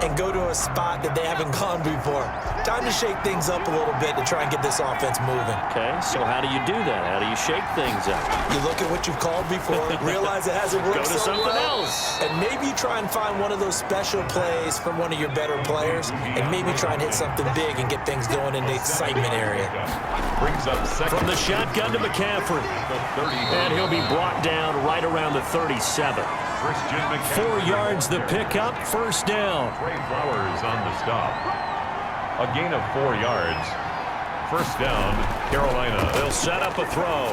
C: and go to a spot that they haven't gone before. Time to shake things up a little bit to try and get this offense moving.
B: Okay, so how do you do that? How do you shake things up?
C: You look at what you've called before, realize it hasn't worked
B: Go to
C: so
B: something
C: well,
B: else.
C: and maybe you try and find one of those special plays from one of your better players, and maybe try and hit something big and get things going in the excitement area.
A: Brings up 2nd.
B: From the shotgun to McCaffrey. And he'll be brought down right around the 37. 4 yards the pickup, 1st down.
A: Trey Flowers on the stop. A gain of 4 yards. 1st down, Carolina.
B: They'll set up a throw.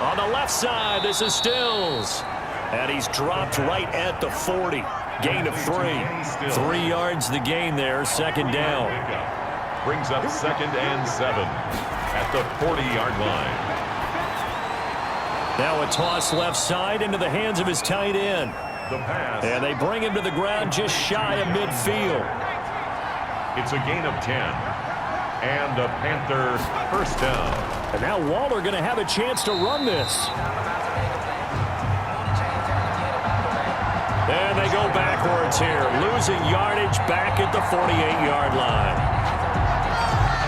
B: On the left side, this is Stills. And he's dropped right at the 40. Gain of 3. 3 yards the gain there, 2nd down.
A: Brings up 2nd and 7 at the 40-yard line.
B: Now a toss left side into the hands of his tight end.
A: The pass.
B: And they bring him to the ground just shy of midfield.
A: It's a gain of 10. And a Panther 1st down.
B: And now Waller going to have a chance to run this. And they go backwards here, losing yardage back at the 48-yard line.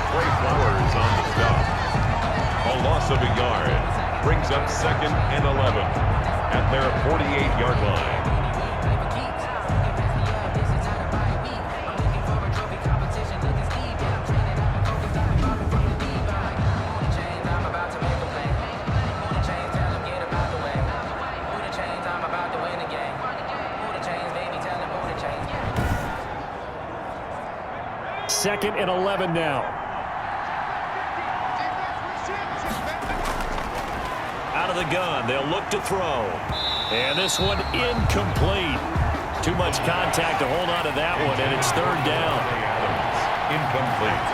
A: Trey Flowers on the stop. A loss of a yard. Brings up 2nd and 11 at their 48-yard line.
B: Second and 11 now. Out of the gun, they'll look to throw. And this one incomplete. Too much contact to hold on to that one, and it's 3rd down.
A: Incomplete.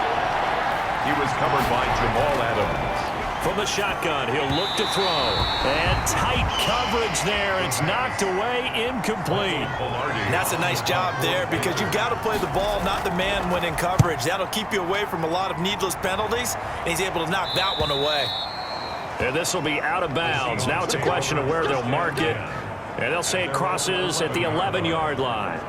A: He was covered by Jamal Adams.
B: From the shotgun, he'll look to throw. And tight coverage there. It's knocked away, incomplete.
C: And that's a nice job there because you've got to play the ball, not the man when in coverage. That'll keep you away from a lot of needless penalties, and he's able to knock that one away.
B: And this will be out of bounds. Now it's a question of where they'll mark it. And they'll say it crosses at the 11-yard line.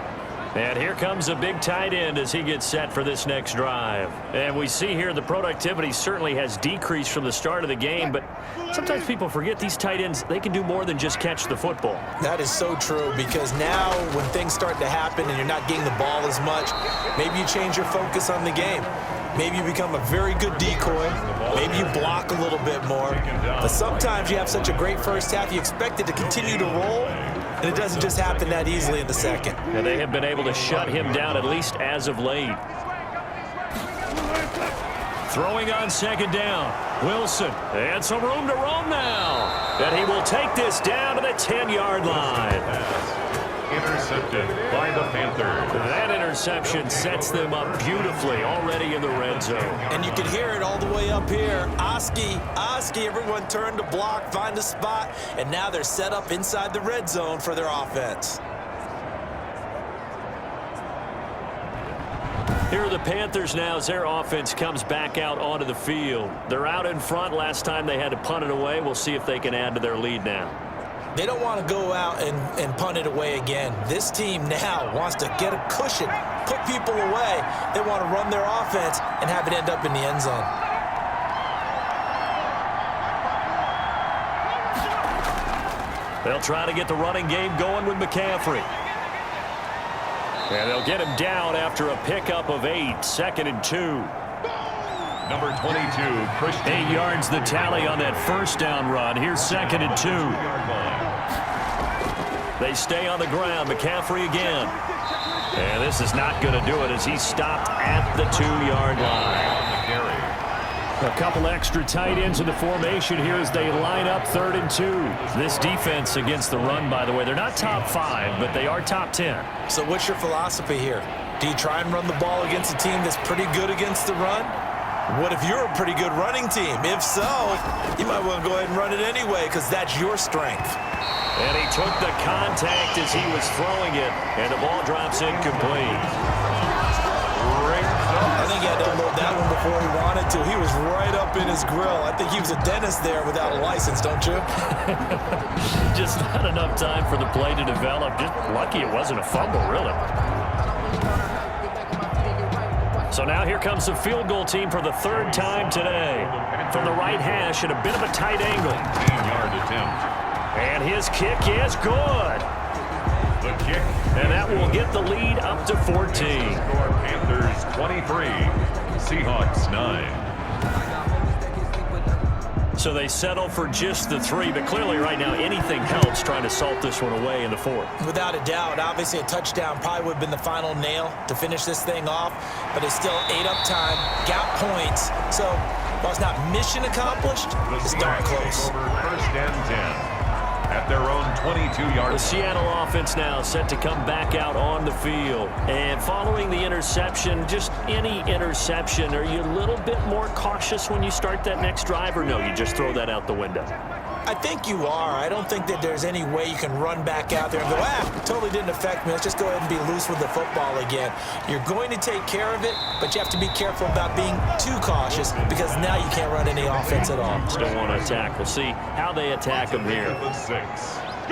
B: And here comes a big tight end as he gets set for this next drive. And we see here the productivity certainly has decreased from the start of the game, but sometimes people forget these tight ends, they can do more than just catch the football.
C: That is so true because now when things start to happen and you're not getting the ball as much, maybe you change your focus on the game. Maybe you become a very good decoy. Maybe you block a little bit more. But sometimes you have such a great first half, you expect it to continue to roll, and it doesn't just happen that easily in the second.
B: And they have been able to shut him down at least as of late. Throwing on 2nd down. Wilson, and some room to roam now. And he will take this down to the 10-yard line.
A: Intercepted by the Panthers.
B: That interception sets them up beautifully already in the red zone.
C: And you can hear it all the way up here. Oski, everyone turned to block, find a spot, and now they're set up inside the red zone for their offense.
B: Here are the Panthers now as their offense comes back out onto the field. They're out in front. Last time they had to punt it away. We'll see if they can add to their lead now.
C: They don't want to go out and punt it away again. This team now wants to get a cushion, put people away. They want to run their offense and have it end up in the end zone.
B: They'll try to get the running game going with McCaffrey. And they'll get him down after a pickup of 8, 2nd and 2.
A: Number 22, Christian.
B: 8 yards the tally on that first down run. Here's 2nd and 2. They stay on the ground. McCaffrey again. And this is not going to do it as he's stopped at the 2-yard line. A couple extra tight ends in the formation here as they line up 3rd and 2. This defense against the run, by the way, they're not top 5, but they are top 10.
C: So what's your philosophy here? Do you try and run the ball against a team that's pretty good against the run? What if you're a pretty good running team? If so, you might want to go ahead and run it anyway because that's your strength.
B: And he took the contact as he was throwing it, and the ball drops incomplete.
C: I think he had to unload that one before he wanted to. He was right up in his grill. I think he was a dentist there without a license, don't you?
B: Just not enough time for the play to develop. Just lucky it wasn't a fumble, really. So now here comes the field goal team for the 3rd time today. From the right hash at a bit of a tight angle.
A: 10-yard attempt.
B: And his kick is good.
A: The kick.
B: And that will get the lead up to 14.
A: Score Panthers 23, Seahawks 9.
B: So they settle for just the 3, but clearly right now anything helps trying to salt this one away in the 4th.
C: Without a doubt. Obviously a touchdown probably would have been the final nail to finish this thing off, but it's still 8 up time, got points. So while it's not mission accomplished, it's darn close.
A: Over 1st and 10. At their own 22-yard.
B: The Seattle offense now set to come back out on the field. And following the interception, just any interception, are you a little bit more cautious when you start that next drive, or no, you just throw that out the window?
C: I think you are. I don't think that there's any way you can run back out there and go, totally didn't affect me. Let's just go ahead and be loose with the football again. You're going to take care of it, but you have to be careful about being too cautious because now you can't run any offense at all.
B: Still want to attack. We'll see how they attack them here.
A: The 6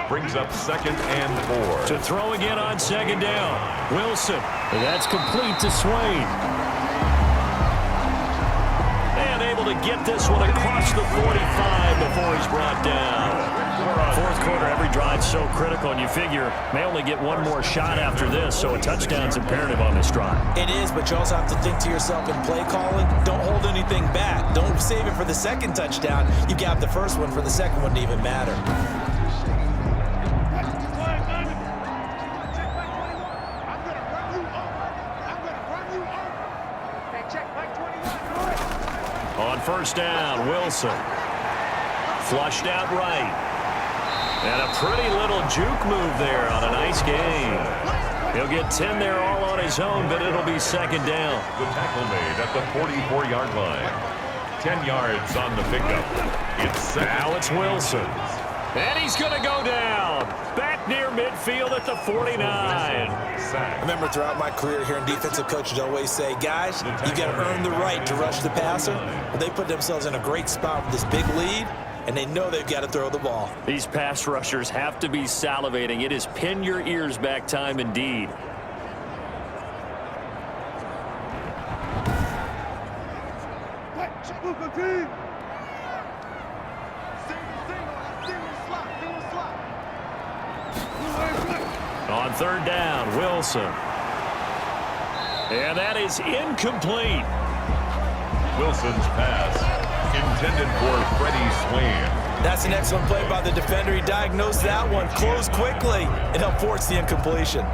A: brings up 2nd and 4.
B: To throw again on 2nd down. Wilson. And that's complete to Swain. And able to get this one across the 45 before he's brought down. 4th quarter, every drive so critical, and you figure may only get one more shot after this, so a touchdown's imperative on this drive.
C: It is, but you also have to think to yourself in play calling, don't hold anything back. Don't save it for the 2nd touchdown. You got the first one for the 2nd one to even matter.
B: On 1st down, Wilson. Flushed out right. And a pretty little juke move there on a nice game. He'll get 10 there all on his own, but it'll be 2nd down.
A: The tackle made at the 44-yard line. 10 yards on the pickup.
B: Now it's Wilson. And he's going to go down. Back near midfield at the 49.
C: I remember throughout my career hearing defensive coaches always say, guys, you got to earn the right to rush the passer. Well, they put themselves in a great spot with this big lead, and they know they've got to throw the ball.
B: These pass rushers have to be salivating. It is pin your ears back time indeed. On 3rd down, Wilson. And that is incomplete.
A: Wilson's pass intended for Freddie Swain.
C: That's an excellent play by the defender. He diagnosed that one, closed quickly, and helped force the incompletion.